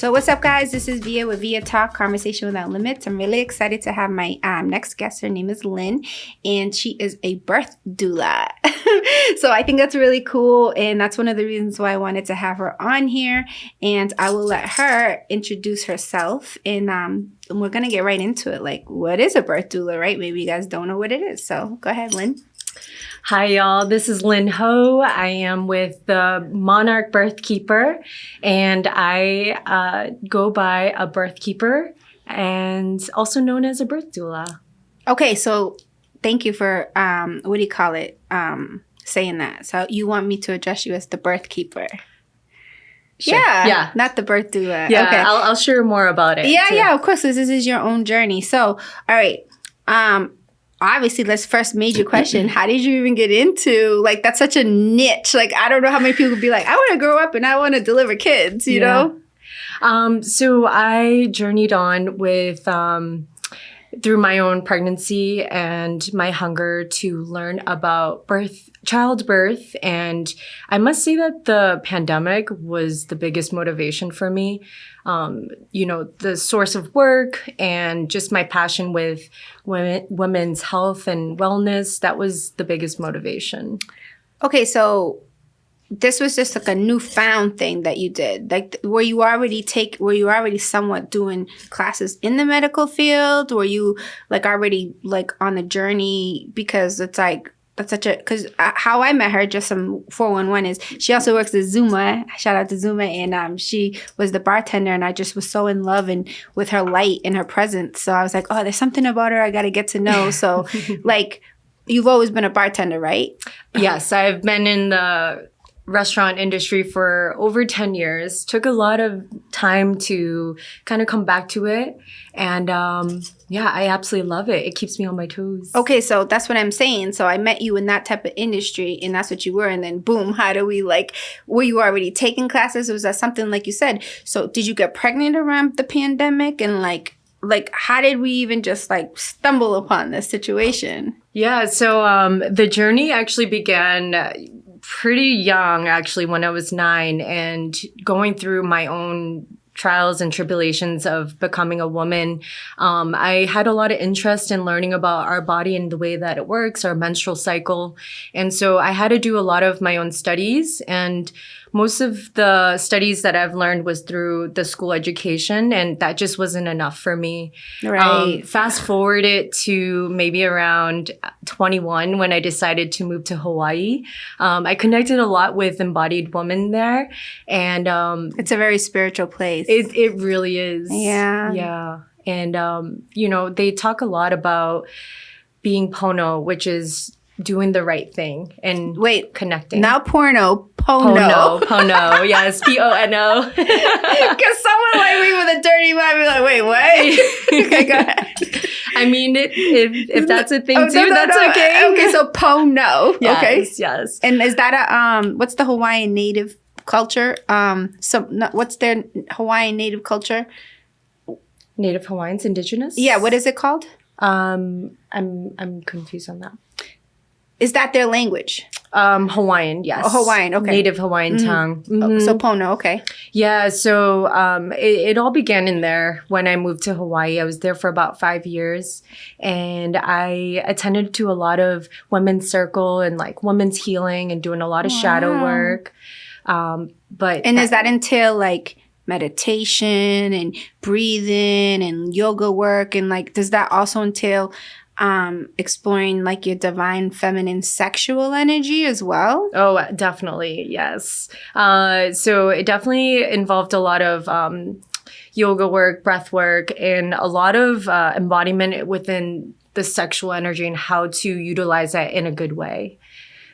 So what's up, guys? This is Via with Via Talk, Conversation Without Limits. I'm really excited to have my next guest. Her name is Lynn, and she is a birth doula. So I think that's really cool, and that's one of the reasons why I wanted to have her on here. And I will let her introduce herself, and we're going to get right into it. Like, what is a birth doula, right? Maybe you guys don't know what it is. So go ahead, Lynn. Hi, y'all. This is Lynn Ho. I am with the Monarch Birth Keeper, and I go by a birth keeper and also known as a birth doula. Okay, so thank you for, saying that. So you want me to address you as the birth keeper? Sure. Yeah, not the birth doula. Yeah, okay. I'll share more about it. Yeah, of course, because this is your own journey. So, all right. Obviously, let's first major question. How did you even get into, like, that's such a niche. Like, I don't know how many people would be like, I want to grow up and I want to deliver kids, you know? So I journeyed on with, through my own pregnancy and my hunger to learn about childbirth. And I must say that the pandemic was the biggest motivation for me. The source of work and just my passion with women's health and wellness, that was the biggest motivation. Okay, so this was just like a newfound thing that you did. Like, were you already somewhat doing classes in the medical field? Were you like already like on the journey? Because it's like, because how I met her, just some 411, is she also works at Zuma. Shout out to Zuma. And she was the bartender, and I just was so in love and with her light and her presence. So I was like, oh, there's something about her I got to get to know. So like, you've always been a bartender, right? Yes, I've been in the restaurant industry for over 10 years. Took a lot of time to kind of come back to it. And I absolutely love it. It keeps me on my toes. Okay, so that's what I'm saying. So I met you in that type of industry, and that's what you were. And then boom, how do we were you already taking classes? Or was that something like you said? So did you get pregnant around the pandemic? And like how did we even just like stumble upon this situation? Yeah, so the journey actually began pretty young, actually, when I was 9, and going through my own trials and tribulations of becoming a woman. I had a lot of interest in learning about our body and the way that it works, our menstrual cycle. And so I had to do a lot of my own studies, and most of the studies that I've learned was through the school education, and that just wasn't enough for me. Right. Fast forward it to maybe around 21 when I decided to move to Hawaii. I connected a lot with embodied women there, and it's a very spiritual place. It really is. Yeah. Yeah. And, they talk a lot about being pono, which is doing the right thing and connecting. Not porno, pono. Pono, yes, P-O-N-O. Because someone like me with a dirty mind be like, wait, what? Okay, go ahead. I mean, if that's a thing too, that's okay. Okay, so pono. Yes, okay. Yes. And is that what's the Hawaiian native culture? What's their Hawaiian native culture? Native Hawaiians, indigenous? Yeah, what is it called? I'm confused on that. Is that their language? Hawaiian, yes. Oh, Hawaiian, okay. Native Hawaiian tongue. Mm-hmm. So pono, okay. Yeah, so it all began in there when I moved to Hawaii. I was there for about 5 years, and I attended to a lot of women's circle and like women's healing and doing a lot of shadow work. Does that entail like meditation and breathing and yoga work, and like does that also entail exploring like your divine feminine sexual energy as well? Oh, definitely. Yes. So it definitely involved a lot of yoga work, breath work, and a lot of embodiment within the sexual energy and how to utilize that in a good way.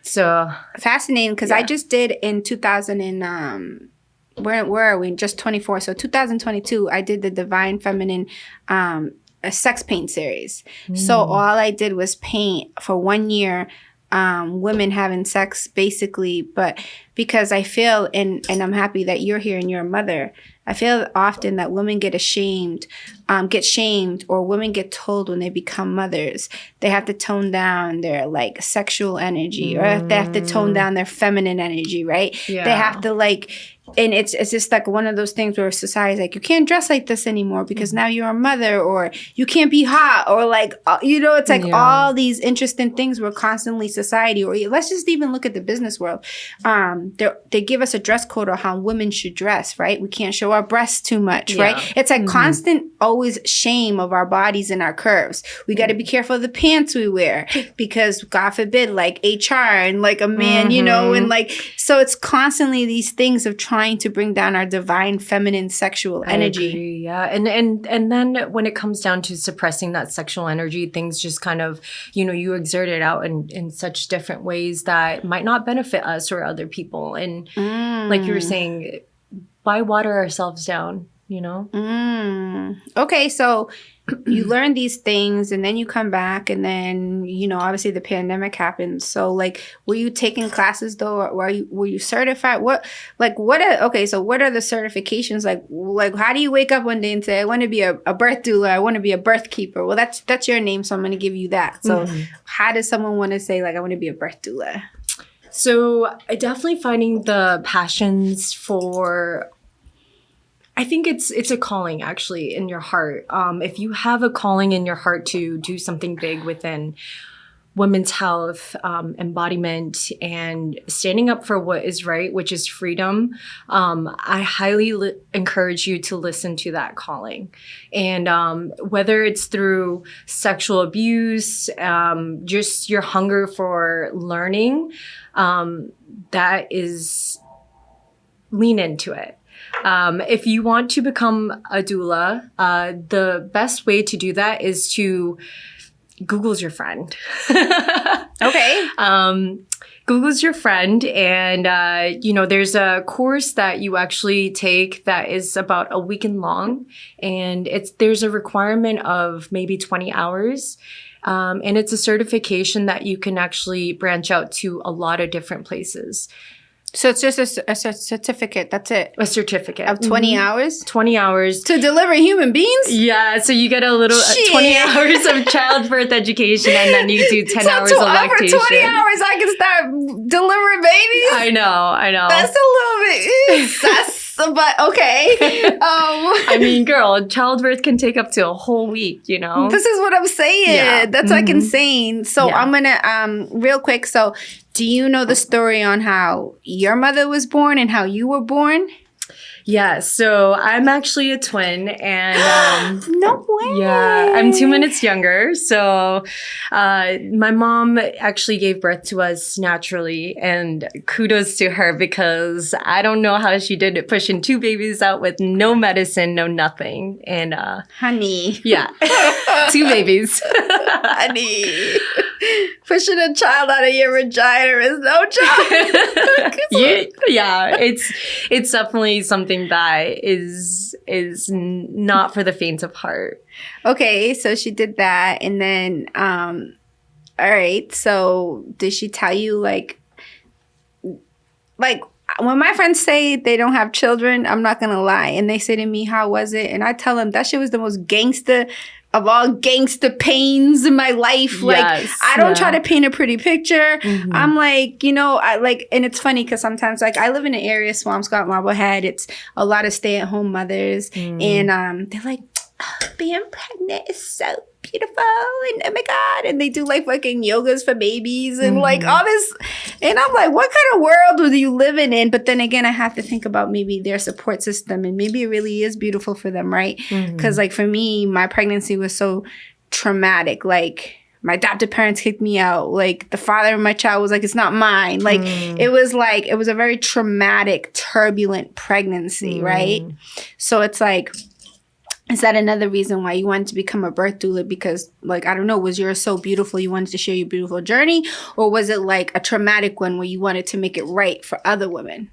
So fascinating, because I just did in 2000 and where are we? Just 24. So 2022, I did the Divine Feminine a sex paint series. So all I did was paint for 1 year women having sex basically, but because I feel, and I'm happy that you're here and you're a mother, I feel often that women get shamed, or women get told when they become mothers, they have to tone down their like sexual energy, or they have to tone down their feminine energy, right? Yeah. They have to like and it's just like one of those things where society's like, you can't dress like this anymore because now you're a mother, or you can't be hot, or like, it's like all these interesting things where constantly society, or let's just even look at the business world. They give us a dress code on how women should dress, right? We can't show our breasts too much, right? It's like constant, always shame of our bodies and our curves. We got to be careful of the pants we wear because God forbid, like HR and like a man, and like, so it's constantly these things of trying to bring down our divine feminine sexual energy. I agree, yeah. And then when it comes down to suppressing that sexual energy, things just kind of, you exert it out in such different ways that might not benefit us or other people. And like you were saying, why water ourselves down, Okay, so you learn these things and then you come back and then, obviously the pandemic happened. So like, were you taking classes though? Or were you certified? So what are the certifications? Like how do you wake up one day and say, I want to be a birth doula. I want to be a birth keeper. Well, that's your name. So I'm going to give you that. So how does someone want to say like, I want to be a birth doula? So definitely finding the passions for, I think it's a calling actually in your heart. If you have a calling in your heart to do something big within women's health, embodiment, and standing up for what is right, which is freedom, I highly encourage you to listen to that calling. And whether it's through sexual abuse, just your hunger for learning, that is, lean into it. If you want to become a doula, the best way to do that is to Google's your friend. Okay. Google's your friend. And, there's a course that you actually take that is about a weekend long. And there's a requirement of maybe 20 hours. And it's a certification that you can actually branch out to a lot of different places. So it's just a certificate. That's it. A certificate. Of 20 hours? 20 hours. To deliver human beings? Yeah. So you get a little 20 hours of childbirth education, and then you do 10 hours of lactation. For 20 hours, I can start delivering babies? I know. That's a little bit sus, but okay. I mean, girl, childbirth can take up to a whole week, This is what I'm saying. Yeah. That's like insane. So I'm going to, real quick, so do you know the story on how your mother was born and how you were born? Yeah, so I'm actually a twin, and no way. Yeah, I'm 2 minutes younger. So my mom actually gave birth to us naturally, and kudos to her because I don't know how she did it, pushing 2 babies out with no medicine, no nothing. And honey, yeah, 2 babies, honey. Pushing a child out of your vagina is no joke. Yeah, it's definitely something that is not for the faint of heart. Okay, so she did that, and then all right. So did she tell you like when my friends say they don't have children, I'm not gonna lie, and they say to me, "How was it?" And I tell them that shit was the most gangster of all gangster pains in my life. Like, I don't try to paint a pretty picture. I'm like, and it's funny because sometimes, like, I live in an area, Swampscott, Marblehead. It's a lot of stay-at-home mothers. And they're like, being pregnant is so beautiful. And oh my God. And they do, like, fucking yogas for babies and, like, all this. And I'm like, what kind of world are you living in? But then again, I have to think about maybe their support system. And maybe it really is beautiful for them, right? Because, like, for me, my pregnancy was so traumatic. Like, my adopted parents kicked me out. Like, the father of my child was like, it's not mine. Like, it was a very traumatic, turbulent pregnancy, right? So it's like, is that another reason why you wanted to become a birth doula? Because, like, I don't know, was yours so beautiful you wanted to share your beautiful journey? Or was it like a traumatic one where you wanted to make it right for other women?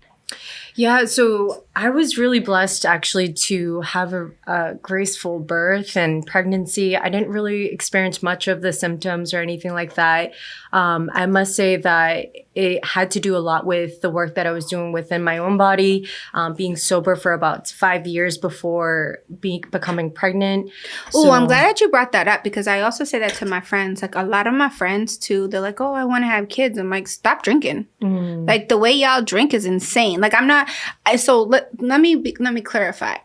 Yeah, so I was really blessed actually to have a graceful birth and pregnancy. I didn't really experience much of the symptoms or anything like that. I must say that it had to do a lot with the work that I was doing within my own body, being sober for about 5 years before becoming pregnant. Oh, I'm glad that you brought that up because I also say that to my friends. Like a lot of my friends too, they're like, oh, I want to have kids. I'm like, stop drinking. Like the way y'all drink is insane. Like I'm not So let me clarify.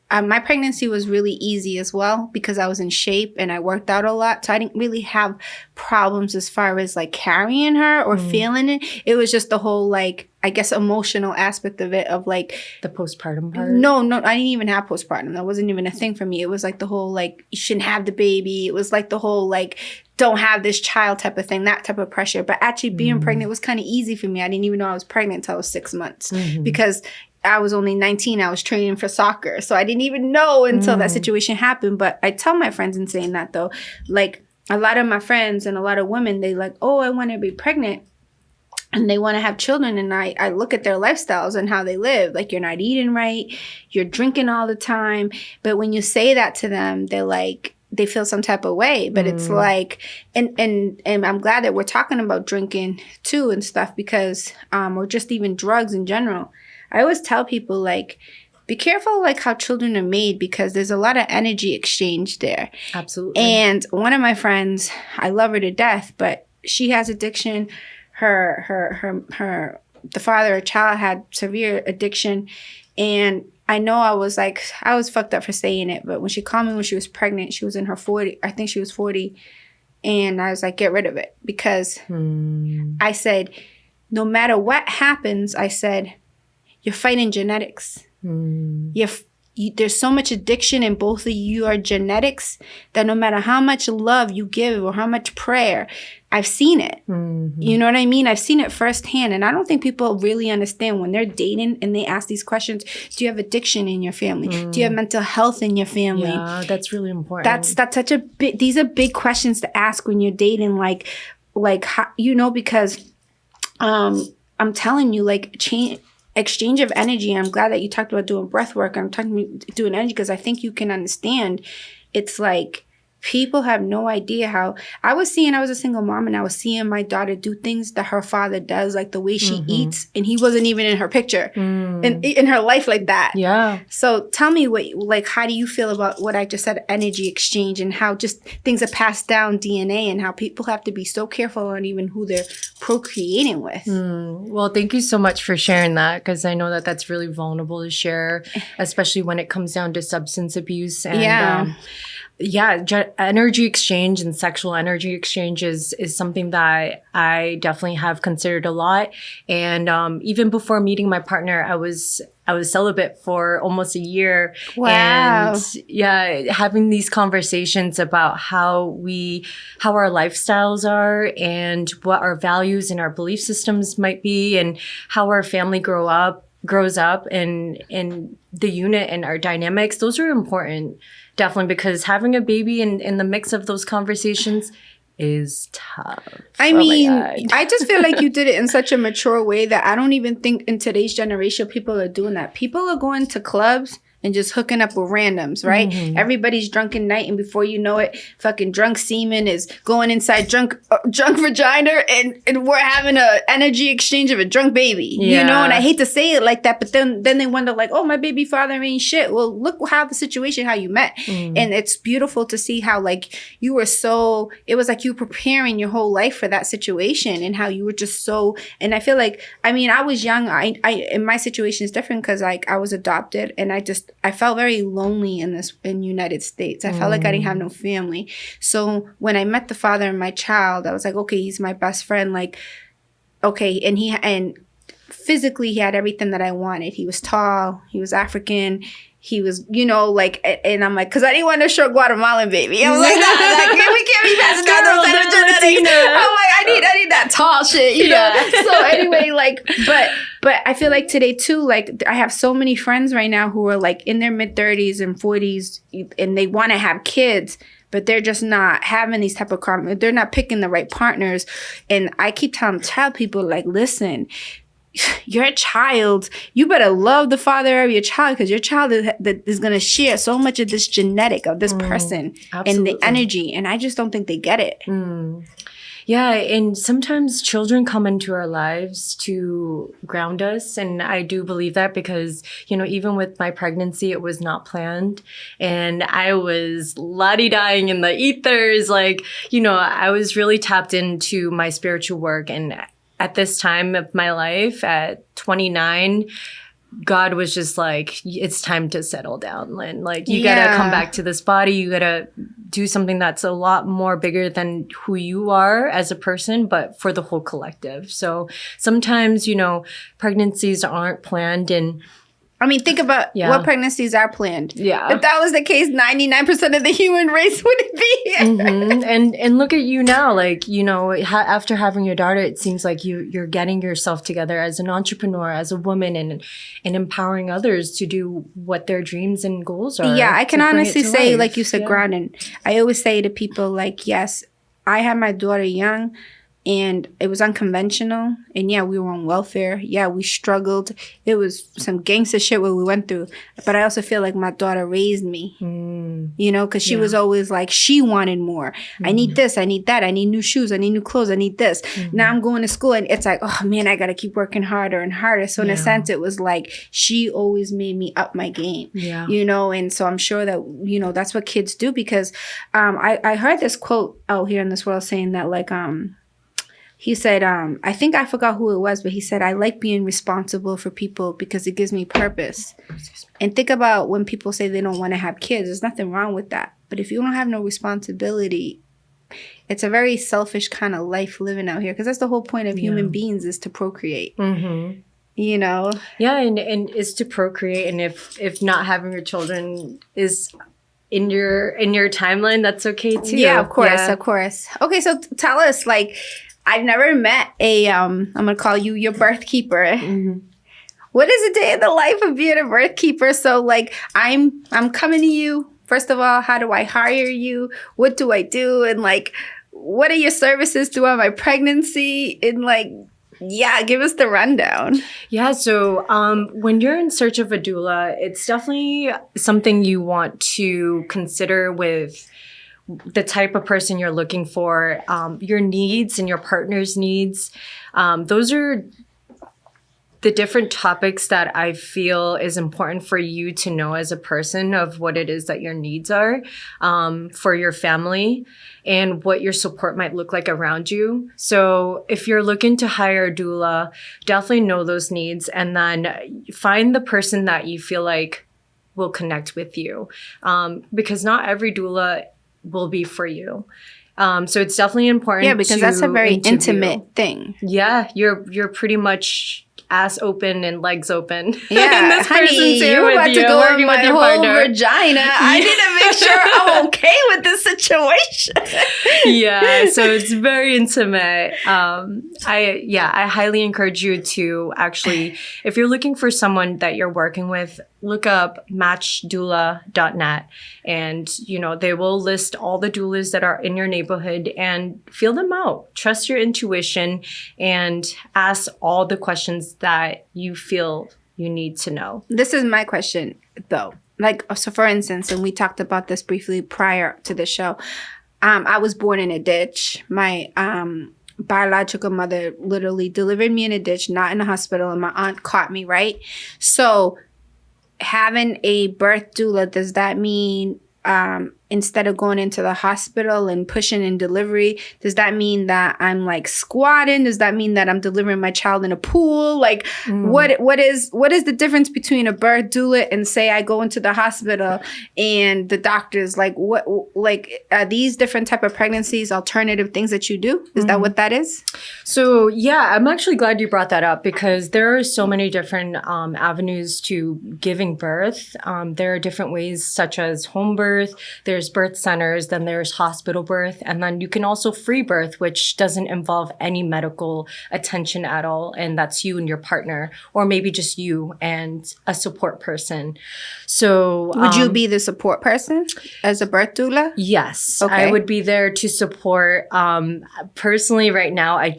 My pregnancy was really easy as well because I was in shape and I worked out a lot. So I didn't really have problems as far as like carrying her or feeling it. It was just the whole like, I guess, emotional aspect of it, of like the postpartum part. No, I didn't even have postpartum. That wasn't even a thing for me. It was like the whole like, you shouldn't have the baby. It was like the whole like, don't have this child type of thing, that type of pressure. But actually being pregnant was kind of easy for me. I didn't even know I was pregnant until I was 6 months because I was only 19. I was training for soccer. So I didn't even know until that situation happened. But I tell my friends in saying that though, like a lot of my friends and a lot of women, they like, oh, I want to be pregnant. And they want to have children. And I look at their lifestyles and how they live. Like, you're not eating right. You're drinking all the time. But when you say that to them, they're like, they feel some type of way. But it's like, and I'm glad that we're talking about drinking too and stuff because, or just even drugs in general. I always tell people, like, be careful, like, how children are made because there's a lot of energy exchange there. Absolutely. And one of my friends, I love her to death, but she has addiction. The father of child had severe addiction. And I know I was fucked up for saying it, but when she called me when she was pregnant, she was in her 40, I think she was 40. And I was like, get rid of it. Because I said, no matter what happens, I said, you're fighting genetics. There's so much addiction in both of your genetics that no matter how much love you give or how much prayer, I've seen it. You know what I mean? I've seen it firsthand. And I don't think people really understand when they're dating and they ask these questions. Do you have addiction in your family? Do you have mental health in your family? Yeah, that's really important. That's such a big, these are big questions to ask when you're dating. Like how, you know, because I'm telling you, like, exchange of energy. I'm glad that you talked about doing breath work. I'm talking about doing energy because I think you can understand. It's like people have no idea how I was a single mom and I was seeing my daughter do things that her father does, like the way she eats, and he wasn't even in her picture in her life like that. Yeah. So tell me how do you feel about what I just said, energy exchange, and how just things are passed down DNA and how people have to be so careful on even who they're procreating with. Well, thank you so much for sharing that because I know that that's really vulnerable to share, especially when it comes down to substance abuse. And, energy exchange and sexual energy exchange is something that I definitely have considered a lot. And even before meeting my partner, I was celibate for almost a year. Wow. And having these conversations about how our lifestyles are and what our values and our belief systems might be and how our family grows up and the unit and our dynamics, those are important. Definitely, because having a baby in the mix of those conversations is tough. I mean, I just feel like you did it in such a mature way that I don't even think in today's generation people are doing that. People are going to clubs and just hooking up with randoms, right? Everybody's drunk at night, and before you know it, fucking drunk semen is going inside drunk vagina, and we're having a energy exchange of a drunk baby, you know? And I hate to say it like that, but then they wonder like, oh, my baby father ain't shit. Well, look how you met. And it's beautiful to see how like you were so, it was like you were preparing your whole life for that situation and how you were just so, and I feel like, I mean, I was young. I in my situation is different because like I was adopted and I felt very lonely in United States. I felt like I didn't have no family. So when I met the father of my child, I was like, okay, he's my best friend. Like, okay. And physically he had everything that I wanted. He was tall. He was African. He was, you know, like, and I'm like, because I didn't want a short Guatemalan baby. I was like, nah, we can't be passing down those type of genetics. I'm like, I need that tall shit, you know? So anyway, like, but I feel like today too, like, I have so many friends right now who are like in their mid-30s and 40s and they want to have kids, but they're just not having these type of they're not picking the right partners. And I keep telling people, like, listen, your child, you better love the father of your child because your child is going to share so much of this genetic of this person and the energy. And I just don't think they get it. Yeah, and sometimes children come into our lives to ground us. And I do believe that because, you know, even with my pregnancy, it was not planned. And I was la-di-dying in the ethers. Like, you know, I was really tapped into my spiritual work. And at this time of my life, at 29, God was just like, it's time to settle down, Lynn. Like, you gotta come back to this body. You gotta do something that's a lot more bigger than who you are as a person, but for the whole collective. So sometimes, pregnancies aren't planned, and I mean, think about what pregnancies are planned. Yeah. If that was the case, 99% of the human race wouldn't be here. Mm-hmm. And look at you now. Like, after having your daughter, it seems like you're getting yourself together as an entrepreneur, as a woman, and empowering others to do what their dreams and goals are. Yeah, I can honestly say, life. like you said, grounding. I always say to people, like, yes, I had my daughter young. And it was unconventional. And yeah, we were on welfare. Yeah, we struggled. It was some gangster shit what we went through. But I also feel like my daughter raised me. Because she was always like, she wanted more. I need this. I need that. I need new shoes. I need new clothes. I need this. Now I'm going to school and it's like, oh man, I got to keep working harder and harder. So in a sense, it was like, she always made me up my game. And so I'm sure that, that's what kids do, because I heard this quote out here in this world saying that, like, he said, I think I forgot who it was, but he said, I like being responsible for people because it gives me purpose. And think about when people say they don't want to have kids. There's nothing wrong with that. But if you don't have no responsibility, it's a very selfish kind of life living out here, because that's the whole point of human beings, is to procreate. Yeah, and is to procreate. And if not having your children is in your timeline, that's okay too. Yeah, of course. Okay, so tell us, like, I've never met I'm going to call you your birth keeper. What is a day in the life of being a birth keeper? So, like, I'm coming to you. First of all, how do I hire you? What do I do? And, like, what are your services throughout my pregnancy? And, like, give us the rundown. Yeah, so when you're in search of a doula, it's definitely something you want to consider with the type of person you're looking for, your needs and your partner's needs. Those are the different topics that I feel is important for you to know as a person, of what it is that your needs are for your family and what your support might look like around you. So if you're looking to hire a doula, definitely know those needs, and then find the person that you feel like will connect with you, because not every doula will be for you. So it's definitely important. Yeah, because that's a very intimate thing. Yeah, you're pretty much ass open and legs open. Yeah, and this honey, you're about to go in my whole vagina. I need to make sure I'm okay with this situation. Yeah, so it's very intimate. I highly encourage you to actually, if you're looking for someone that you're working with, look up matchdoula.net, and they will list all the doulas that are in your neighborhood, and feel them out. Trust your intuition and ask all the questions that you feel you need to know. This is my question, though. Like, so for instance, and we talked about this briefly prior to the show, I was born in a ditch. My biological mother literally delivered me in a ditch, not in a hospital, and my aunt caught me, right? So having a birth doula, does that mean instead of going into the hospital and pushing in delivery, does that mean that I'm like squatting? Does that mean that I'm delivering my child in a pool? Like, what is the difference between a birth doula and, say, I go into the hospital and the doctor's like, are these different type of pregnancies alternative things that you do? Is that what that is? So yeah, I'm actually glad you brought that up, because there are so many different avenues to giving birth. There are different ways, such as home birth. There's birth centers, then there's hospital birth, and then you can also free birth, which doesn't involve any medical attention at all, and that's you and your partner, or maybe just you and a support person. So would you be the support person as a birth doula? Yes, okay. I would be there to support. Personally, right now, I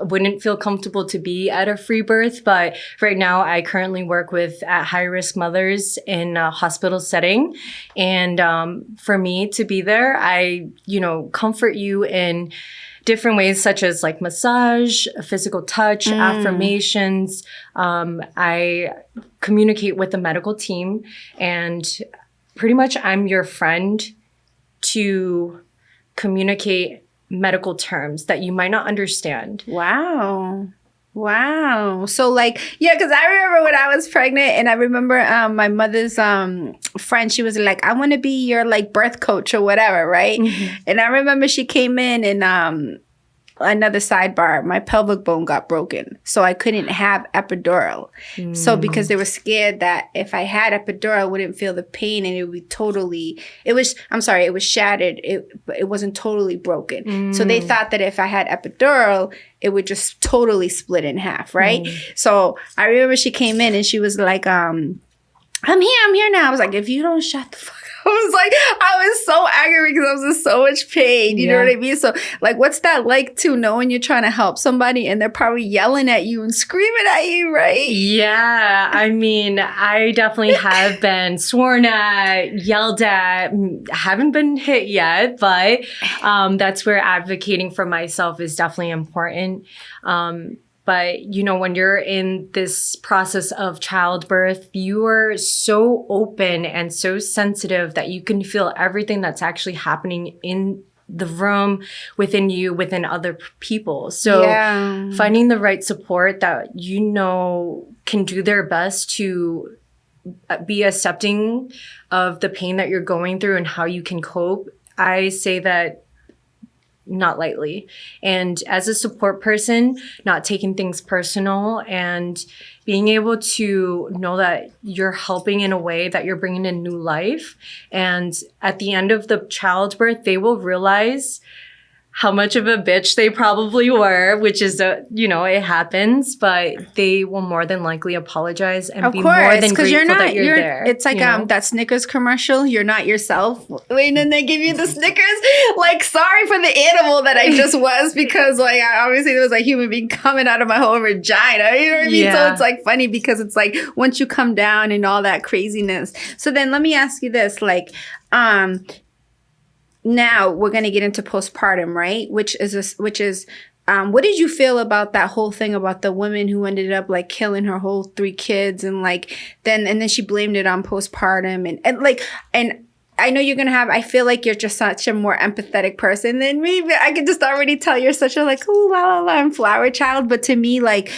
wouldn't feel comfortable to be at a free birth, but right now I currently work with at high-risk mothers in a hospital setting. And for me to be there, I, comfort you in different ways, such as like massage, physical touch, affirmations. I communicate with the medical team, and pretty much I'm your friend to communicate medical terms that you might not understand. Wow. Wow. So like, yeah, because I remember when I was pregnant, and I remember my mother's friend, she was like, I want to be your like birth coach or whatever, right? Mm-hmm. And I remember she came in, and another sidebar, my pelvic bone got broken. So I couldn't have epidural. So because they were scared that if I had epidural, I wouldn't feel the pain, and it would be totally, it was shattered. It wasn't totally broken. So they thought that if I had epidural, it would just totally split in half, right? So I remember she came in and she was like, I'm here now. I was like, if you don't shut the fuck up. I was so aggravated because I was in so much pain. You know what I mean? So, like, what's that like too, knowing you're trying to help somebody and they're probably yelling at you and screaming at you, right? Yeah. I mean, I definitely have been sworn at, yelled at, haven't been hit yet, but that's where advocating for myself is definitely important. But, you know, when you're in this process of childbirth, you are so open and so sensitive that you can feel everything that's actually happening in the room, within you, within other people. So finding the right support that you know can do their best to be accepting of the pain that you're going through and how you can cope, I say that not lightly. And as a support person, not taking things personal and being able to know that you're helping in a way that you're bringing in new life. And at the end of the childbirth, they will realize how much of a bitch they probably were, which is, you know, it happens, but they will more than likely apologize and be more than grateful that you're there. It's like that Snickers commercial, you're not yourself. And then they give you the Snickers, like, sorry for the animal that I just was, because, like, obviously there was a human being coming out of my whole vagina. You know what I mean? So it's, like, funny because it's, like, once you come down and all that craziness. So then let me ask you this, like, now we're going to get into postpartum, right? Which is what did you feel about that whole thing about the woman who ended up like killing her whole 3 kids and like then she blamed it on postpartum and I know you're going to have, I feel like you're just such a more empathetic person than me. But I can just already tell you're such a like, ooh, la, la, la, I'm flower child. But to me, like,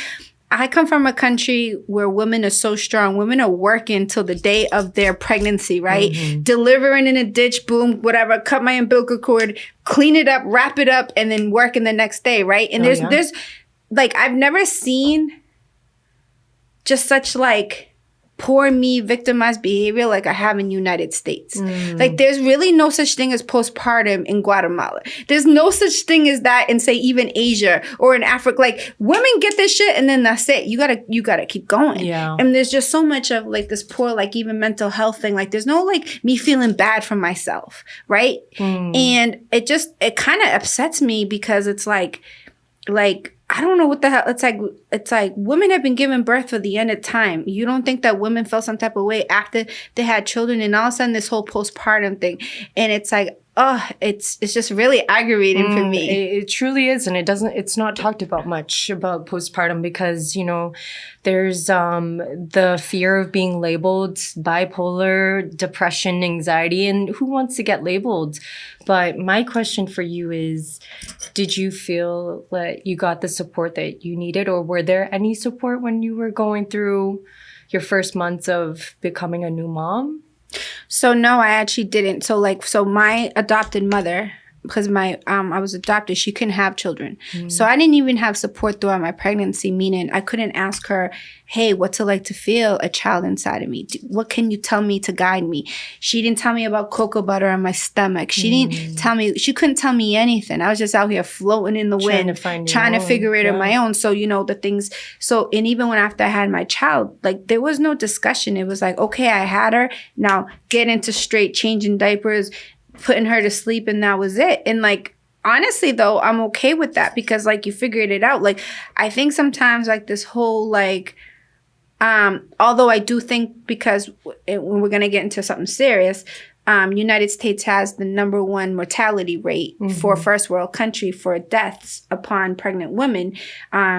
I come from a country where women are so strong. Women are working till the day of their pregnancy, right? Delivering in a ditch, boom, whatever, cut my umbilical cord, clean it up, wrap it up, and then working the next day, right? And there's like, I've never seen just such like poor me victimized behavior like I have in the United States. Like there's really no such thing as postpartum in Guatemala. There's no such thing as that in say even Asia or in Africa. Like women get this shit and then that's it. You gotta keep going. Yeah. And there's just so much of like this poor like even mental health thing. Like there's no like me feeling bad for myself, right? And it kind of upsets me because it's like I don't know what the hell. It's like women have been giving birth for the end of time. You don't think that women felt some type of way after they had children, and all of a sudden this whole postpartum thing, and it's like, oh, it's just really aggravating for me. It truly is, and it's not talked about much about postpartum because, you know, there's the fear of being labeled bipolar, depression, anxiety, and who wants to get labeled? But my question for you is, did you feel that you got the support that you needed, or were there any support when you were going through your first months of becoming a new mom? So no, I actually didn't. So my adopted mother, because I was adopted, she couldn't have children. So I didn't even have support throughout my pregnancy, meaning I couldn't ask her, hey, what's it like to feel a child inside of me? What can you tell me to guide me? She didn't tell me about cocoa butter on my stomach. She couldn't tell me anything. I was just out here floating in the wind, trying to figure it on my own. So, you know, the things, and even when after I had my child, like there was no discussion. It was like, okay, I had her. Now get into straight changing diapers, putting her to sleep, and that was it. And like, honestly though, I'm okay with that because like you figured it out. Like I think sometimes like this whole like, although I do think because when we're going to get into something serious, United States has the #1 mortality rate for a first world country for deaths upon pregnant women.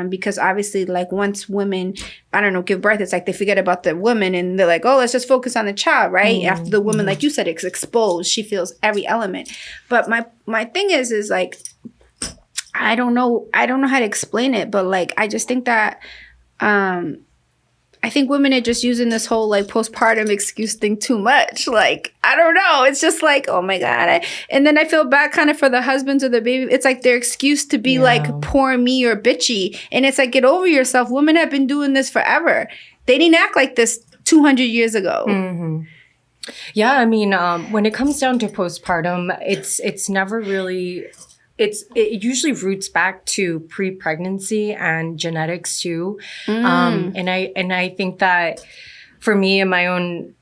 Because obviously like once women, I don't know, give birth, it's like they forget about the woman and they're like, oh, let's just focus on the child, right? After the woman, like you said, is exposed, she feels every element. But my thing is like, I don't know how to explain it, but like I just think that I think women are just using this whole like postpartum excuse thing too much. Like, I don't know. It's just like, oh my God. And then I feel bad kind of for the husbands of the baby. It's like their excuse to be like poor me or bitchy. And it's like, get over yourself. Women have been doing this forever. They didn't act like this 200 years ago. Mm-hmm. Yeah, I mean, when it comes down to postpartum, it's never really... It usually roots back to pre-pregnancy and genetics too. And I think that for me in my own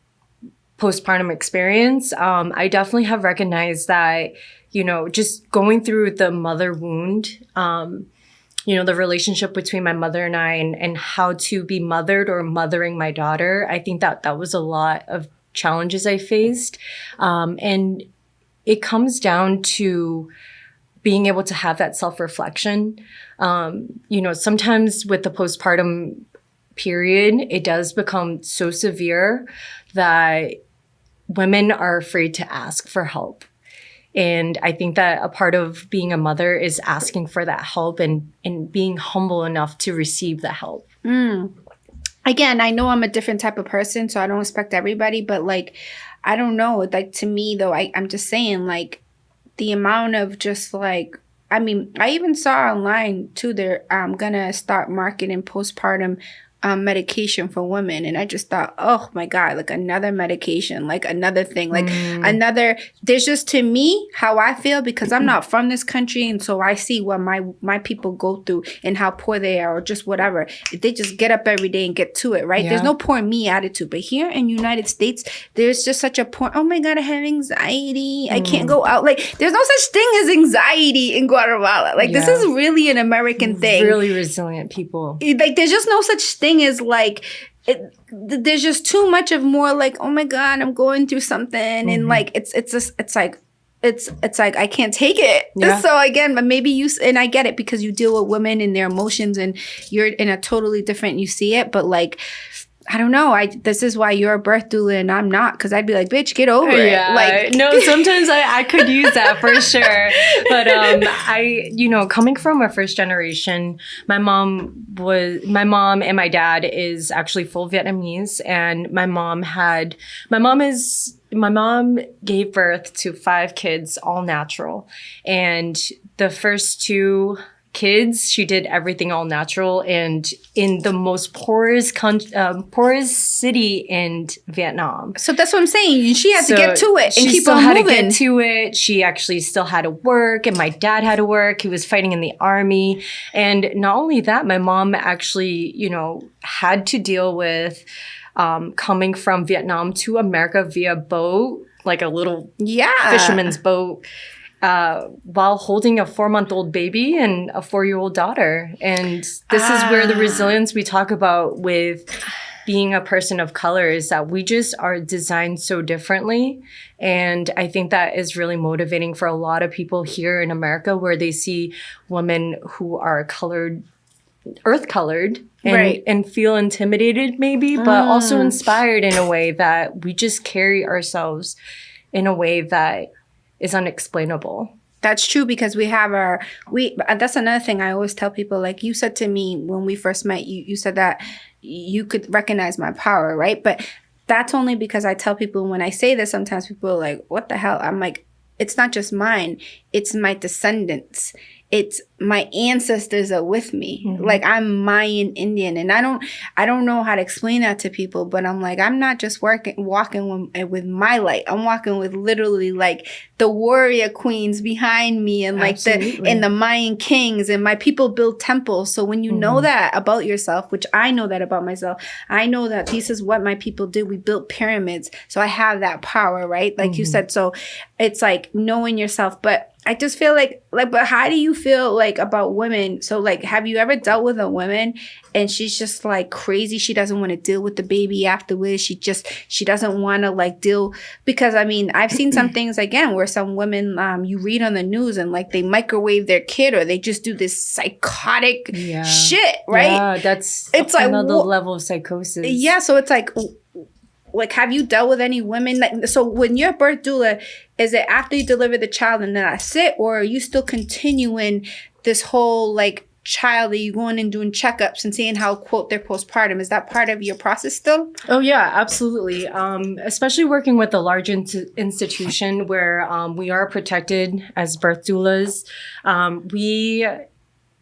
postpartum experience, I definitely have recognized that, you know, just going through the mother wound, you know, the relationship between my mother and I and how to be mothered or mothering my daughter, I think that was a lot of challenges I faced. And it comes down to being able to have that self-reflection. You know, sometimes with the postpartum period, it does become so severe that women are afraid to ask for help. And I think that a part of being a mother is asking for that help and being humble enough to receive the help. Again, I know I'm a different type of person, so I don't expect everybody, but like, I don't know. Like to me though, I'm just saying like, the amount of just like, I mean, I even saw online too, they're gonna start marketing postpartum medication for women. And I just thought, oh my God, like another medication, like another thing, like another, there's just to me how I feel because I'm not from this country. And so I see what my people go through and how poor they are or just whatever. They just get up every day and get to it, right? Yeah. There's no poor me attitude. But here in United States, there's just such a poor, oh my God, I have anxiety. I can't go out. Like there's no such thing as anxiety in Guatemala. Like this is really an American thing. Really resilient people. Like there's just no such thing as like there's just too much of more like, oh my God, I'm going through something and like it's like I can't take it. Yeah. So again, but maybe and I get it because you deal with women and their emotions and you're in a totally different, you see it, but like I don't know. This is why you're a birth doula and I'm not, because I'd be like, bitch, get over it. Like, no, sometimes I could use that for sure. But you know, coming from a first generation, my mom and my dad is actually full Vietnamese, and my mom gave birth to 5 kids, all natural, and the first 2 kids, she did everything all natural and in the most poorest city in Vietnam. So that's what I'm saying. She had to get to it and keep on moving. She still had to get to it. She actually still had to work, and my dad had to work. He was fighting in the army. And not only that, my mom actually, you know, had to deal with coming from Vietnam to America via boat, like a little fisherman's boat. While holding a 4-month-old baby and a 4-year-old daughter. And this is where the resilience we talk about with being a person of color is that we just are designed so differently. And I think that is really motivating for a lot of people here in America, where they see women who are earth colored and feel intimidated maybe, but also inspired in a way that we just carry ourselves in a way that is unexplainable. That's true, because that's another thing I always tell people. Like you said to me when we first met, you said that you could recognize my power, right? But that's only because I tell people, when I say this, sometimes people are like, what the hell? I'm like, it's not just mine, it's my descendants. It's my ancestors are with me. Like I'm Mayan Indian, and I don't know how to explain that to people, but I'm like, I'm not just walking with my light. I'm walking with literally like the warrior queens behind me, and like the Mayan kings, and my people build temples. So when you know that about yourself, which I know that about myself, I know that this is what my people did. We built pyramids. So I have that power, right? Like you said. So it's like knowing yourself, but I just feel like, but how do you feel like about women? So like, have you ever dealt with a woman and she's just like crazy? She doesn't want to deal with the baby afterwards. She doesn't want to like deal, because I mean, I've seen some things again where some women, you read on the news and like they microwave their kid, or they just do this psychotic shit, right? Yeah, it's like another level of psychosis. Yeah. So it's like, like, have you dealt with any women? Like, so when you're a birth doula, is it after you deliver the child and then that's it? Or are you still continuing this whole, like, child that you're going and doing checkups and seeing how, quote, they're postpartum? Is that part of your process still? Oh, yeah, absolutely. Especially working with a large institution where we are protected as birth doulas. We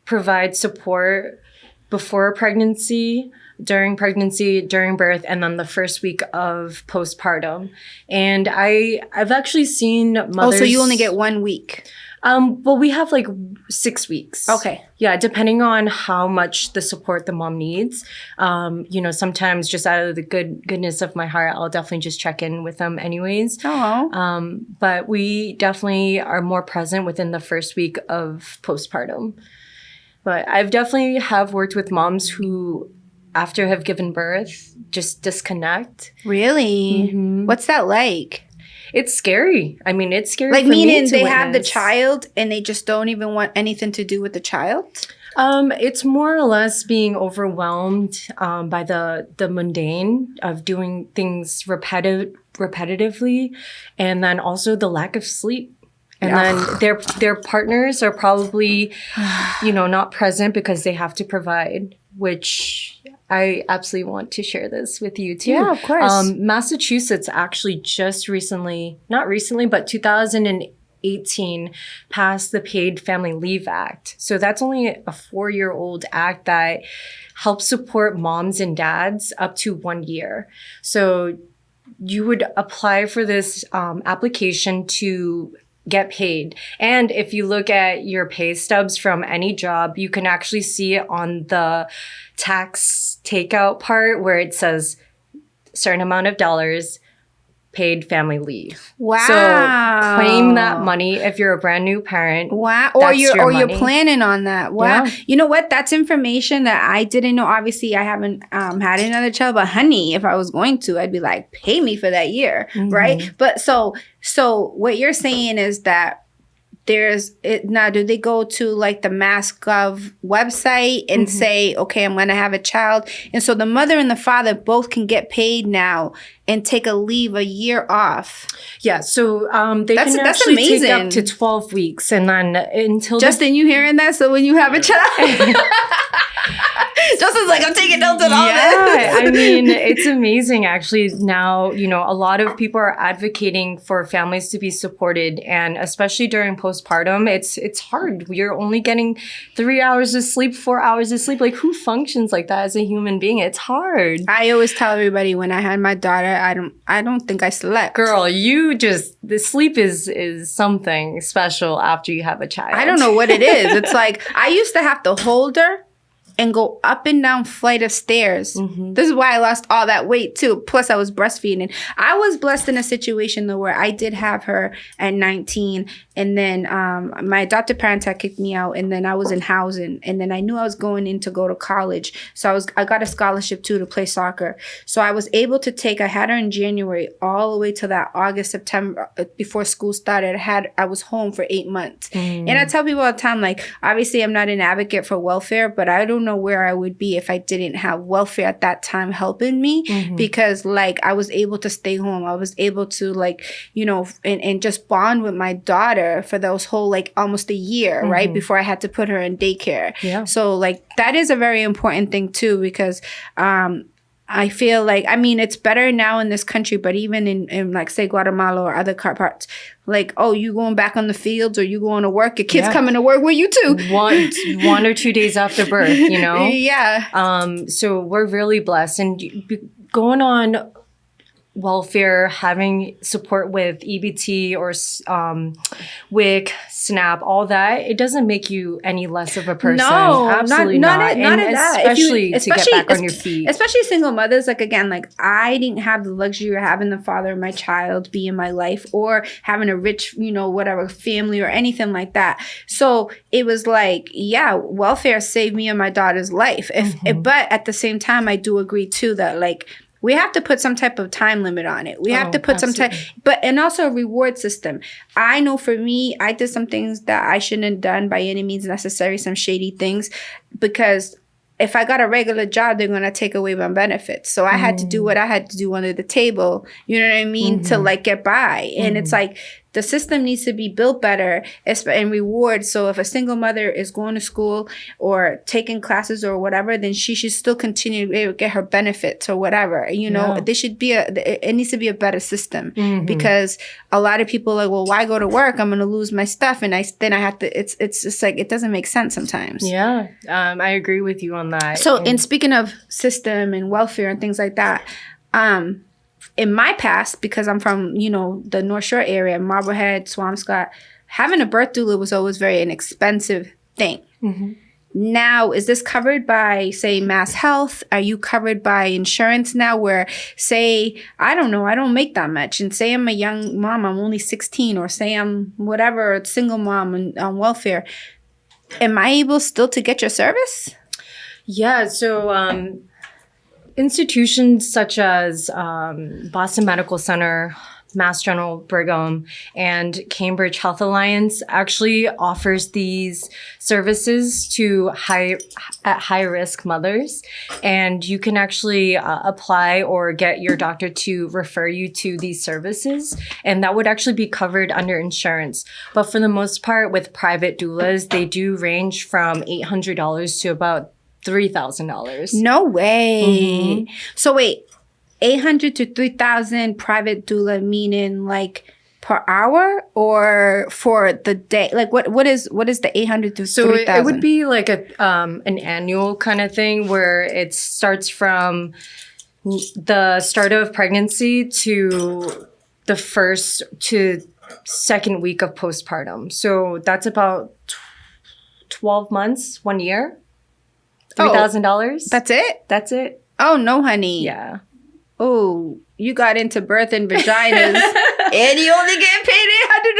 provide support before pregnancy, during birth, and then the first week of postpartum. And I've actually seen mothers... Oh, so you only get 1 week? Well, we have like 6 weeks. Okay. Yeah, depending on how much the support the mom needs. Sometimes just out of the goodness of my heart, I'll definitely just check in with them anyways. Oh. But we definitely are more present within the first week of postpartum. But I've definitely have worked with moms who, after have given birth, just disconnect. Really? Mm-hmm. What's that like? It's scary. I mean, it's scary. Like, for meaning me to they witness. have the child and they just don't even want anything to do with the child? It's more or less being overwhelmed by the mundane of doing things repetitively, and then also the lack of sleep. And then their partners are probably, not present because they have to provide, which I absolutely want to share this with you too. Yeah, of course. Massachusetts actually just recently, not recently, but 2018 passed the Paid Family Leave Act. So that's only a 4-year-old act that helps support moms and dads up to 1 year. So you would apply for this application to get paid. And if you look at your pay stubs from any job, you can actually see it on the tax takeout part where it says certain amount of dollars, paid family leave. Wow. So claim that money if you're a brand new parent. Wow. Or you're money. planning on that. Wow. Yeah. You know what? That's information that I didn't know. Obviously, I haven't had another child, but honey, if I was going to, I'd be like, pay me for that year. Mm-hmm. Right. But so what you're saying is that now, do they go to like the MassGov website and say, okay, I'm going to have a child? And so the mother and the father both can get paid now and take a leave a year off. Yeah. So they can actually take up to 12 weeks. And then until... Justin, you hearing that? So when you have a child... Justin's like, I'm taking notes on all this. Yeah, I mean, it's amazing actually. Now, a lot of people are advocating for families to be supported, and especially during postpartum, it's hard. You're only getting 3 hours of sleep, 4 hours of sleep. Like, who functions like that as a human being? It's hard. I always tell everybody when I had my daughter, I don't think I slept. Girl, the sleep is something special after you have a child. I don't know what it is. It's like, I used to have to hold her and go up and down flight of stairs. Mm-hmm. This is why I lost all that weight too. Plus I was breastfeeding. I was blessed in a situation though where I did have her at 19, and then my adopted parents had kicked me out, and then I was in housing, and then I knew I was going in to go to college. So I got a scholarship too to play soccer. So I was able to I had her in January all the way to that August, September, before school started. I was home for 8 months. And I tell people all the time, like, obviously I'm not an advocate for welfare, but I don't know where I would be if I didn't have welfare at that time helping me, because like I was able to stay home. I was able to and just bond with my daughter for those whole like almost a year, right? Before I had to put her in daycare. Yeah. So like that is a very important thing too, because I feel like, I mean, it's better now in this country, but even in like, say, Guatemala or other parts, like, oh, you going back on the fields or you going to work, your kid's coming to work with you too. 1 or 2 days after birth, Yeah. So we're really blessed. And going on welfare, having support with EBT or WIC, SNAP, all that, it doesn't make you any less of a person. No, absolutely not. Not at that. Especially to get back on your feet. Especially single mothers. Like, again, like I didn't have the luxury of having the father of my child be in my life or having a rich, whatever family or anything like that. So it was like, yeah, welfare saved me and my daughter's life. But at the same time, I do agree too that like, we have to put some type of time limit on it. We have to put some time, and also a reward system. I know for me, I did some things that I shouldn't have done by any means necessary, some shady things, because if I got a regular job, they're going to take away my benefits. So I had to do what I had to do under the table, you know what I mean, to like get by. And it's like the system needs to be built better and reward. So if a single mother is going to school or taking classes or whatever, then she should still continue to get her benefits or whatever. You know, there should be it needs to be a better system because a lot of people are like, well, why go to work? I'm going to lose my stuff. And then I have to, it's just like, it doesn't make sense sometimes. Yeah. I agree with you on that. So, and speaking of system and welfare and things like that, in my past, because I'm from, you know, the North Shore area, Marblehead, Swampscott, having a birth doula was always an expensive thing. Now, is this covered by, say, Mass Health? Are you covered by insurance now where, say, I don't know, I don't make that much, and say I'm a young mom, I'm only 16, or say I'm whatever, a single mom and on welfare, am I able still to get your service? Yeah, so institutions such as Boston Medical Center, Mass General Brigham, and Cambridge Health Alliance actually offers these services to high-risk mothers. And you can actually apply or get your doctor to refer you to these services. And that would actually be covered under insurance. But for the most part, with private doulas, they do range from $800 to about $3,000. No way. So wait, 800 to 3,000 private doula, meaning like per hour or for the day? Like what is the 800 to 3,000? So it would be like an annual kind of thing where it starts from the start of pregnancy to the first to second week of postpartum. So that's about 12 months, 1 year. $3,000. That's it? That's it. Oh, no, honey. Yeah. Oh, you got into birth and vaginas and you only get paid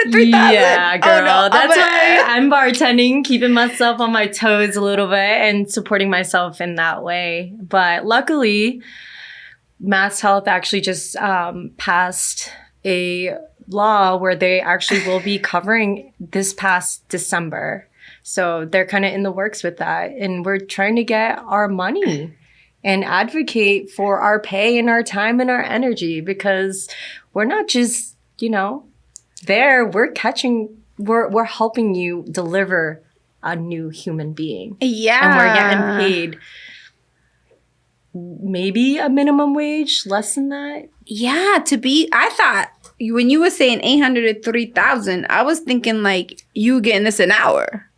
800 to 3,000. Yeah, girl. Oh, no. That's why I'm bartending, keeping myself on my toes a little bit and supporting myself in that way. But luckily, Mass Health actually just passed a law where they actually will be covering this past December. So they're kind of in the works with that. And we're trying to get our money and advocate for our pay and our time and our energy, because we're not just, you know, there. We're helping you deliver a new human being. Yeah. And we're getting paid maybe a minimum wage, less than that. Yeah, I thought when you were saying 800 to 3,000, I was thinking like you getting this an hour.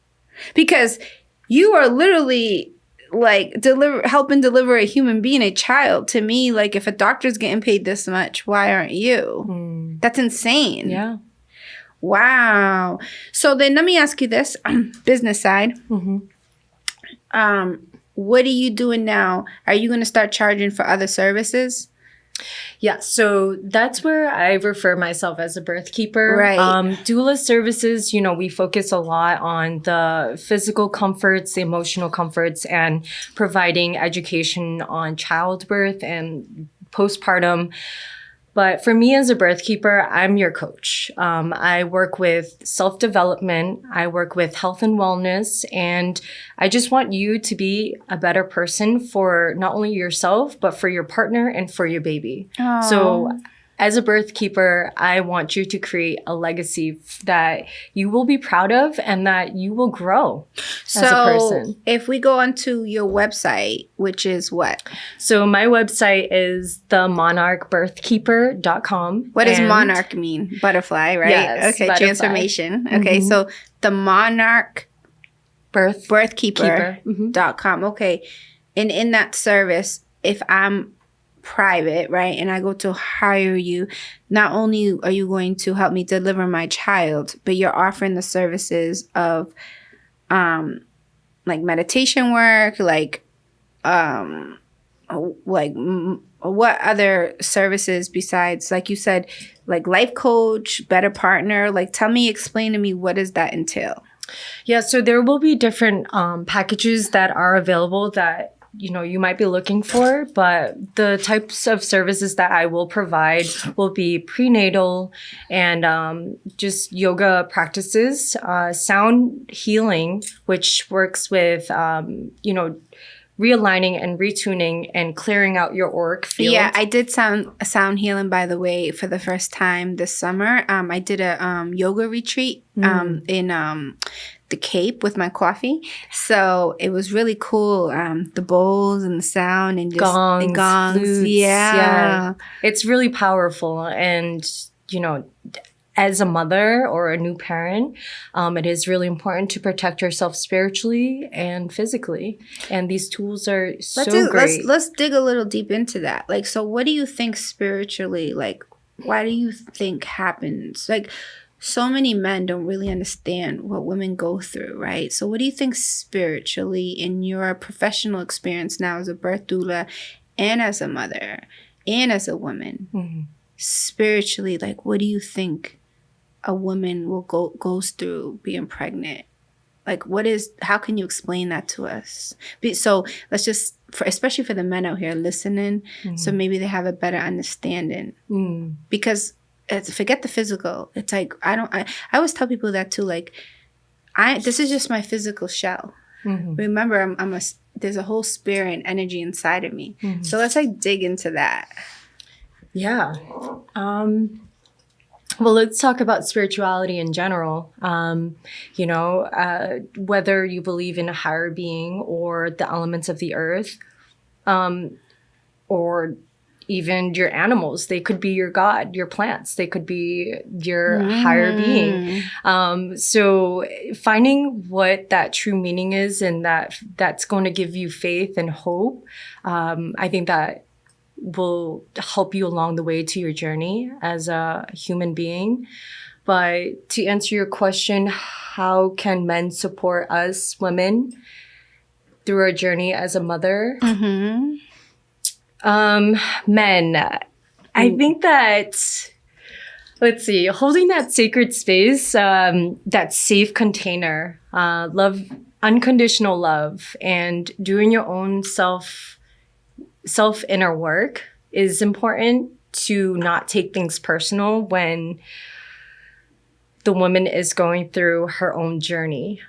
Because you are literally like helping deliver a human being, a child. To me, like if a doctor's getting paid this much, why aren't you? That's insane. Yeah. Wow. So then let me ask you this, business side. What are you doing now? Are you going to start charging for other services? Yeah, so that's where I refer myself as a birth keeper. Right. Doula services, you know, we focus a lot on the physical comforts, the emotional comforts, and providing education on childbirth and postpartum. But for me as a birth keeper, I'm your coach. I work with self-development. I work with health and wellness. And I just want you to be a better person for not only yourself, but for your partner and for your baby. Aww. So as a birth keeper, I want you to create a legacy that you will be proud of and that you will grow as a person. So if we go onto your website, which is what? So my website is themonarchbirthkeeper.com. What does monarch mean? Butterfly, right? Yes, okay, butterfly. Transformation. Okay, so the monarch birthkeeper.com. Okay. And in that service, if I'm private, right, and I go to hire you, not only are you going to help me deliver my child, but you're offering the services of like meditation work, like what other services besides, like you said, like life coach, better partner? Like explain to me, what does that entail? Yeah, so there will be different packages that are available that you know you might be looking for, but the types of services that I will provide will be prenatal and just yoga practices, sound healing, which works with realigning and retuning and clearing out your auric field. Yeah, I did sound healing, by the way, for the first time this summer. I did a yoga retreat in the Cape with my coffee. So it was really cool. The bowls and the sound and just gongs, the gongs. Flutes, yeah. It's really powerful. And, you know, as a mother or a new parent, it is really important to protect yourself spiritually and physically. And these tools are great. Let's dig a little deep into that. Like, so what do you think spiritually, like, why do you think happens? Like, so many men don't really understand what women go through, right? So what do you think spiritually in your professional experience now as a birth doula and as a mother and as a woman, spiritually, like, what do you think a woman goes through being pregnant? Like, how can you explain that to us? So let's just, especially for the men out here listening, so maybe they have a better understanding. Because forget the physical. It's like, I always tell people that too. Like, this is just my physical shell. Remember, there's a whole spirit and energy inside of me. So let's like dig into that. Yeah. Well, let's talk about spirituality in general. You know, whether you believe in a higher being or the elements of the earth, or even your animals. They could be your God, your plants. They could be your higher being. So finding what that true meaning is and that's going to give you faith and hope, I think that will help you along the way to your journey as a human being. But to answer your question, how can men support us women through our journey as a mother? Men, I think that, let's see, holding that sacred space, that safe container, love, unconditional love, and doing your own self inner work is important to not take things personal when the woman is going through her own journey.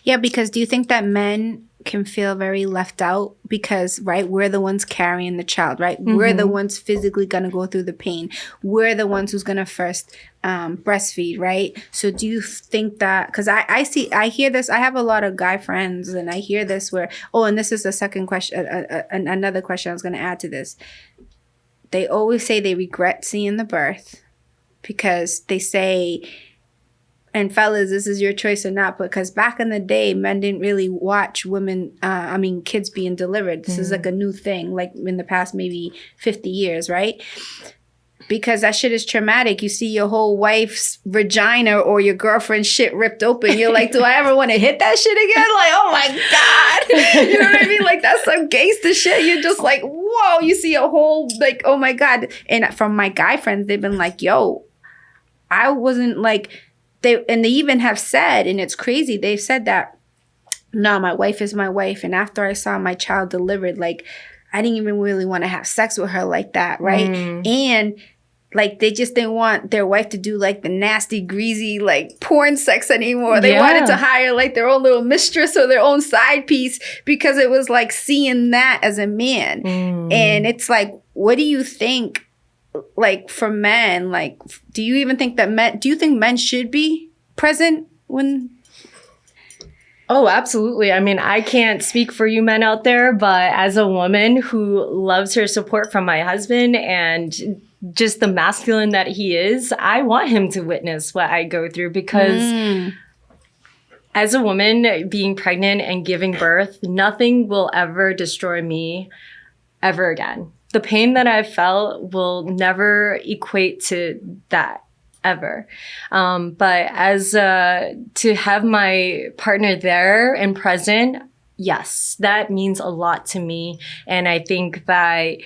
Yeah, because do you think that men can feel very left out because, right, we're the ones carrying the child, right? We're the ones physically going to go through the pain. We're the ones who's going to first breastfeed, right? So do you think that, because I hear this, I have a lot of guy friends and I hear this where, and this is the second question, another question I was going to add to this. They always say they regret seeing the birth because they say, and fellas, this is your choice or not, because back in the day, men didn't really watch kids being delivered. This is like a new thing, like in the past maybe 50 years, right? Because that shit is traumatic. You see your whole wife's vagina or your girlfriend's shit ripped open. You're like, do I ever want to hit that shit again? Like, oh my God. You know what I mean? Like, that's some gangster shit. You're just like, whoa, you see a whole, like, oh my God. And from my guy friends, they've been like, yo, I wasn't like, they even have said, and it's crazy, they've said that, no, my wife is my wife. And after I saw my child delivered, like, I didn't even really want to have sex with her like that, right? And like, they just didn't want their wife to do like the nasty, greasy, like porn sex anymore. They wanted to hire like their own little mistress or their own side piece because it was like seeing that as a man. And it's like, what do you think, like, for men? Like, do you think men should be present when? Oh, absolutely. I mean, I can't speak for you men out there, but as a woman who loves her support from my husband and just the masculine that he is, I want him to witness what I go through because as a woman being pregnant and giving birth, nothing will ever destroy me ever again. The pain that I've felt will never equate to that. Ever. But as to have my partner there and present, yes, that means a lot to me. And I think that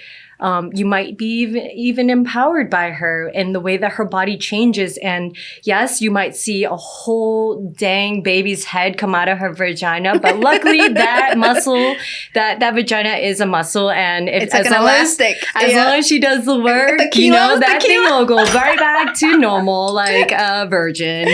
you might be even empowered by her in the way that her body changes. And yes, you might see a whole dang baby's head come out of her vagina. But luckily that muscle, that vagina is a muscle. And if, it's like an elastic. As long as she does the work, that thing will go right back to normal, like a virgin.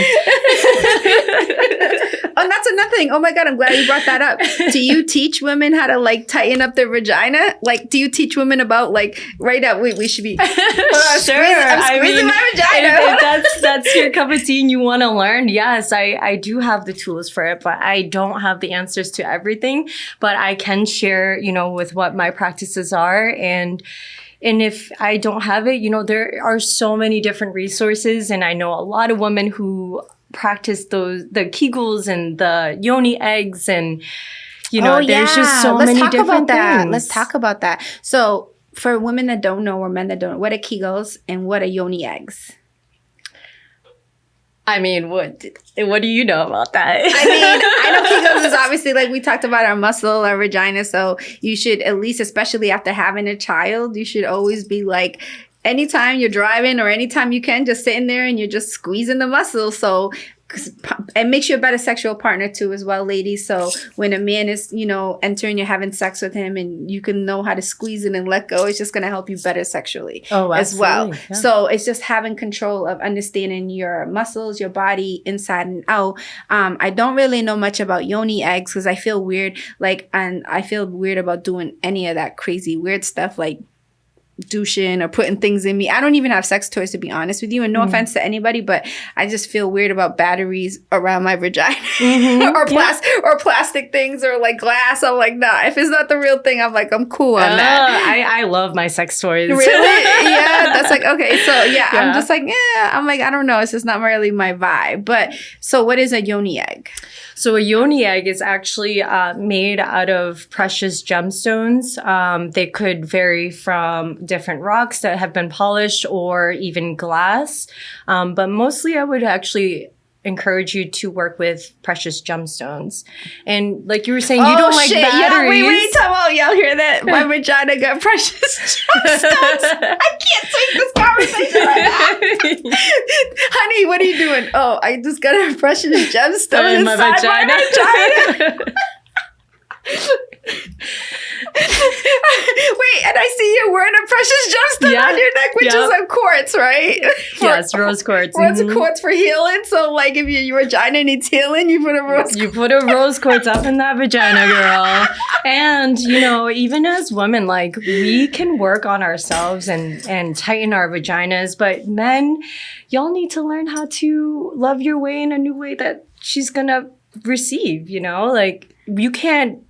And that's another thing. Oh my God, I'm glad you brought that up. Do you teach women how to like tighten up their vagina? Like, do you teach women about like right now? We should be. Sure, I'm squeezing my vagina. If that's your cup of tea and you want to learn, yes, I do have the tools for it, but I don't have the answers to everything. But I can share, with what my practices are, and if I don't have it, there are so many different resources, and I know a lot of women who practice the Kegels and the yoni eggs, and there's just so many different things. Let's talk about that. So for women that don't know or men that don't know, what are Kegels and what are yoni eggs? I mean, what do you know about that? I know Kegels is obviously like we talked about our muscle, our vagina. So you should at least, especially after having a child, you should always be like, anytime you're driving or anytime you can, just sitting there and you're just squeezing the muscle. So it makes you a better sexual partner too as well, ladies. So when a man is, entering, you're having sex with him and you can know how to squeeze it and let go, it's just going to help you better sexually as well. Yeah. So it's just having control of understanding your muscles, your body inside and out. I don't really know much about yoni eggs because I feel weird. And I feel weird about doing any of that crazy weird stuff like douching or putting things in me. I don't even have sex toys, to be honest with you, and no offense to anybody, but I just feel weird about batteries around my vagina or plastic things or like glass. I'm like, nah, if it's not the real thing, I'm like, I'm cool on that. I love my sex toys. Really? Yeah, that's like, okay, so I'm just like, I'm like, I don't know, it's just not really my vibe. But so what is a yoni egg? So a yoni egg is actually made out of precious gemstones. They could vary from different rocks that have been polished or even glass. But mostly I would actually encourage you to work with precious gemstones. And like you were saying, you don't like batteries. Wait, time out. Y'all hear that? My vagina got precious gemstones. I can't take this conversation right now. Honey, what are you doing? Oh, I just got a precious gemstone in my vagina. Wait, and I see you're wearing a precious gemstone on your neck, which is like quartz, right? Yes, rose quartz. Rose quartz for healing. So, like, if your vagina needs healing, you put a rose. You put a rose quartz up in that vagina, girl. And even as women, like we can work on ourselves and tighten our vaginas, but men, y'all need to learn how to love your way in a new way that she's gonna receive. Like you can't.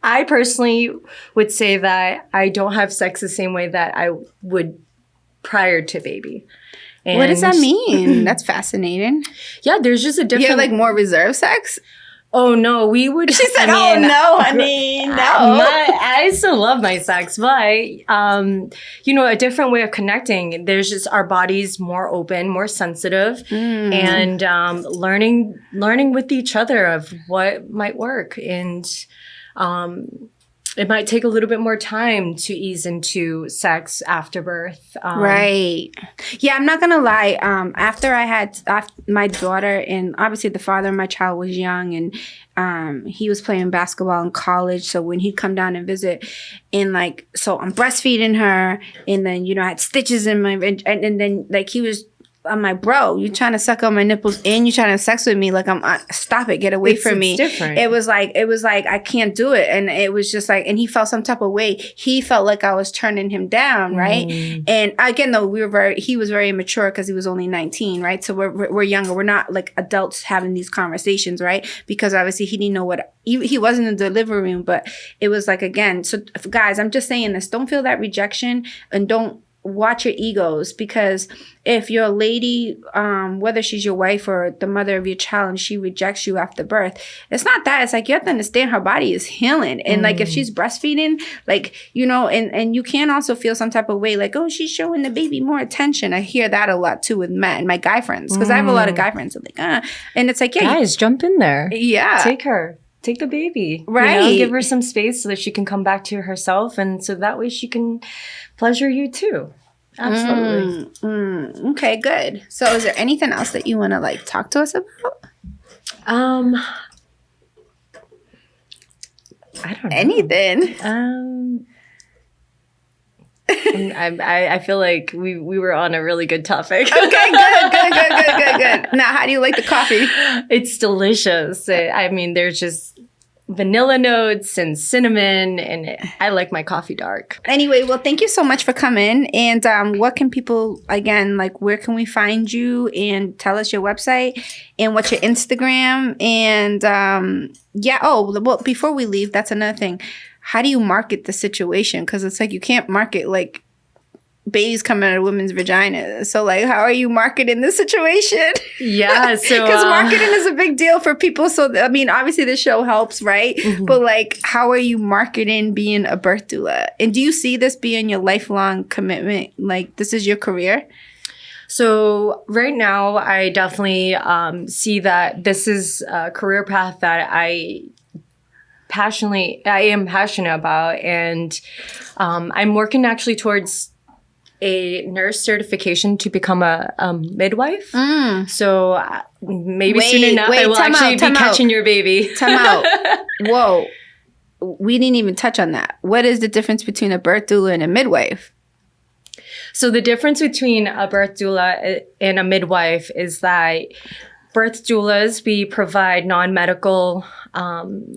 I personally would say that I don't have sex the same way that I would prior to baby. And what does that mean? That's fascinating. Yeah, there's just a different... You have like more reserved sex? Oh, no, we would... She said, no, honey, no. I still love my sex, but, a different way of connecting. There's just our bodies more open, more sensitive, and learning with each other of what might work. And... it might take a little bit more time to ease into sex after birth. Right. Yeah, I'm not going to lie. After I had my daughter, and obviously the father of my child was young, and he was playing basketball in college. So when he'd come down and visit, and so I'm breastfeeding her, and then, I had stitches in my, and then he was, I'm like, bro, you trying to suck on my nipples and you trying to sex with me? Like, stop it, get away from me. Different. It was like, I can't do it. And it was just like, and he felt some type of way. He felt like I was turning him down, right? And again, though, he was very immature because he was only 19, right? So we're younger. We're not like adults having these conversations, right? Because obviously he didn't know what, he wasn't in the delivery room, but it was like, again, so guys, I'm just saying this, don't feel that rejection and don't watch your egos, because if you're a lady, whether she's your wife or the mother of your child, and she rejects you after birth, it's not that. It's like you have to understand her body is healing. And like if she's breastfeeding, and you can also feel some type of way like, oh, she's showing the baby more attention. I hear that a lot too with men, my guy friends, because I have a lot of guy friends. I'm like, and it's like, yeah, guys, jump in there. Yeah. Take the baby. Right. Give her some space so that she can come back to herself. And so that way she can pleasure you too. Absolutely. Okay, good. So is there anything else that you want to talk to us about? I don't know. Anything. I feel like we were on a really good topic. Okay, good. Now, how do you like the coffee? It's delicious. I mean, there's just vanilla notes and cinnamon, and I like my coffee dark. Anyway, well, thank you so much for coming. And what can people, again, like, where can we find you? And tell us your website and what's your Instagram. And well, before we leave, that's another thing. How do you market the situation? Because it's like you can't market like babies coming out of women's vaginas. So, like, how are you marketing this situation? Yeah, so because marketing is a big deal for people. So, I mean, obviously the show helps, right? Mm-hmm. But, like, how are you marketing being a birth doula? And do you see this being your lifelong commitment? Like, this is your career? So right now, I definitely see that this is a career path that I am passionate about, and I'm working actually towards a nurse certification to become a midwife. So maybe soon enough I will actually be catching your baby. Time out. Whoa. We didn't even touch on that. What is the difference between a birth doula and a midwife? So the difference between a birth doula and a midwife is that birth doulas, we provide non-medical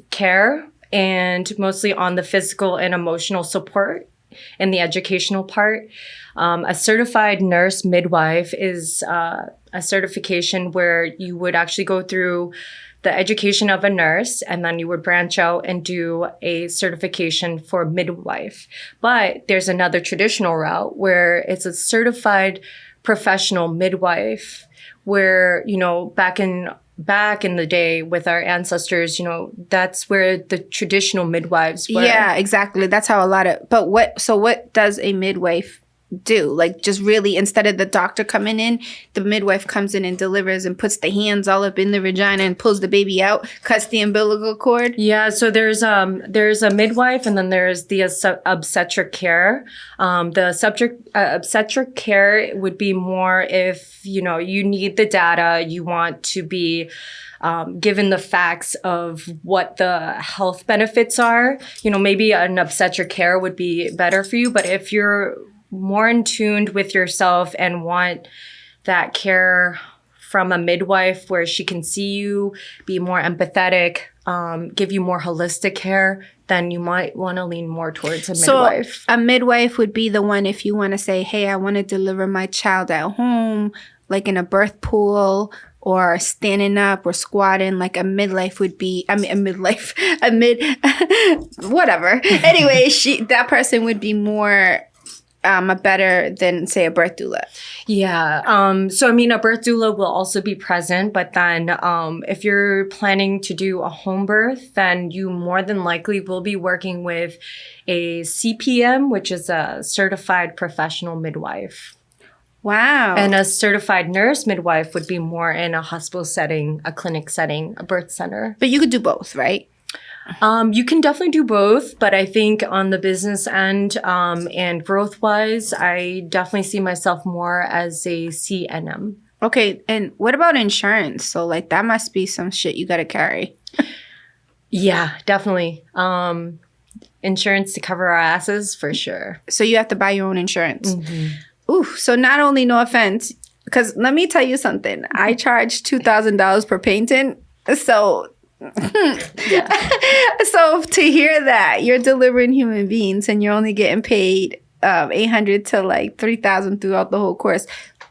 care and mostly on the physical and emotional support and the educational part. A certified nurse midwife is a certification where you would actually go through the education of a nurse, and then you would branch out and do a certification for midwife. But there's another traditional route where it's a certified professional midwife, where, you know, back in the day with our ancestors, you know, that's where the traditional midwives were. Yeah, exactly. That's how what does a midwife do? Like, just really, instead of the doctor coming in, the midwife comes in and delivers and puts the hands all up in the vagina and pulls the baby out, cuts the umbilical cord? Yeah, so there's a midwife, and then there's the obstetric care. The obstetric care would be more if, you know, you need the data, you want to be given the facts of what the health benefits are. You know, maybe an obstetric care would be better for you, but if you're more in tuned with yourself and want that care from a midwife where she can see you, be more empathetic, give you more holistic care, then you might want to lean more towards a midwife. So a midwife would be the one if you want to say, hey, I want to deliver my child at home, like in a birth pool, or standing up or squatting. Like a midwife would be, whatever. Anyway, that person would be more better than, say, a birth doula. Yeah. So, I mean, a birth doula will also be present, but then if you're planning to do a home birth, then you more than likely will be working with a CPM, which is a certified professional midwife. Wow. And a certified nurse midwife would be more in a hospital setting, a clinic setting, a birth center. But you could do both, right? You can definitely do both, but I think on the business end and growth-wise, I definitely see myself more as a CNM. Okay, and what about insurance? So, like, that must be some shit you got to carry. Yeah, definitely. Insurance to cover our asses, for sure. So you have to buy your own insurance. Mm-hmm. Ooh, so not only, no offense, because let me tell you something. I charge $2,000 per painting, so... Yeah. So to hear that you're delivering human beings and you're only getting paid $800 to like $3,000 throughout the whole course,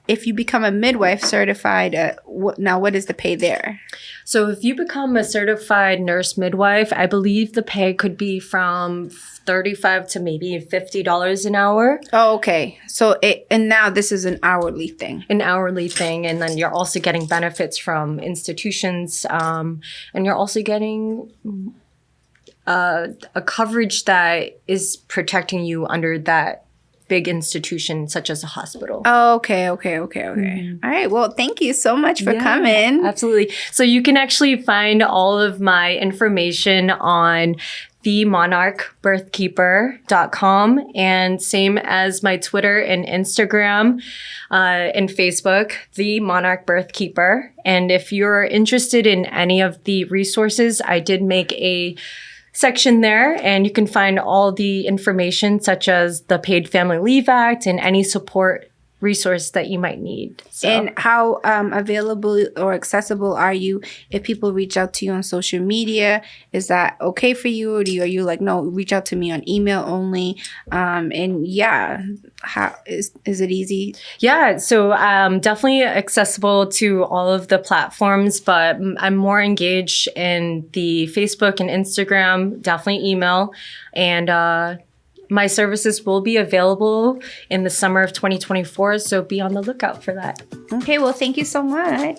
if you become a midwife certified, what is the pay there? So if you become a certified nurse midwife, I believe the pay could be from $35 to maybe $50 an hour. Oh, okay. So and now this is an hourly thing. An hourly thing. And then you're also getting benefits from institutions. And you're also getting a coverage that is protecting you under that big institution such as a hospital. Oh, okay. Mm-hmm. All right. Well, thank you so much for coming. Absolutely. So you can actually find all of my information on themonarchbirthkeeper.com, and same as my Twitter and Instagram and Facebook, The Monarch Birthkeeper. And if you're interested in any of the resources, I did make a section there, and you can find all the information such as the Paid Family Leave Act and any support resource that you might need. So. And how available or accessible are you if people reach out to you on social media? Is that okay for you, or are you like, no, reach out to me on email only? And yeah, how is it easy? Yeah, so definitely accessible to all of the platforms, but I'm more engaged in the Facebook and Instagram. Definitely email, and my services will be available in the summer of 2024, so be on the lookout for that. Okay, well, thank you so much.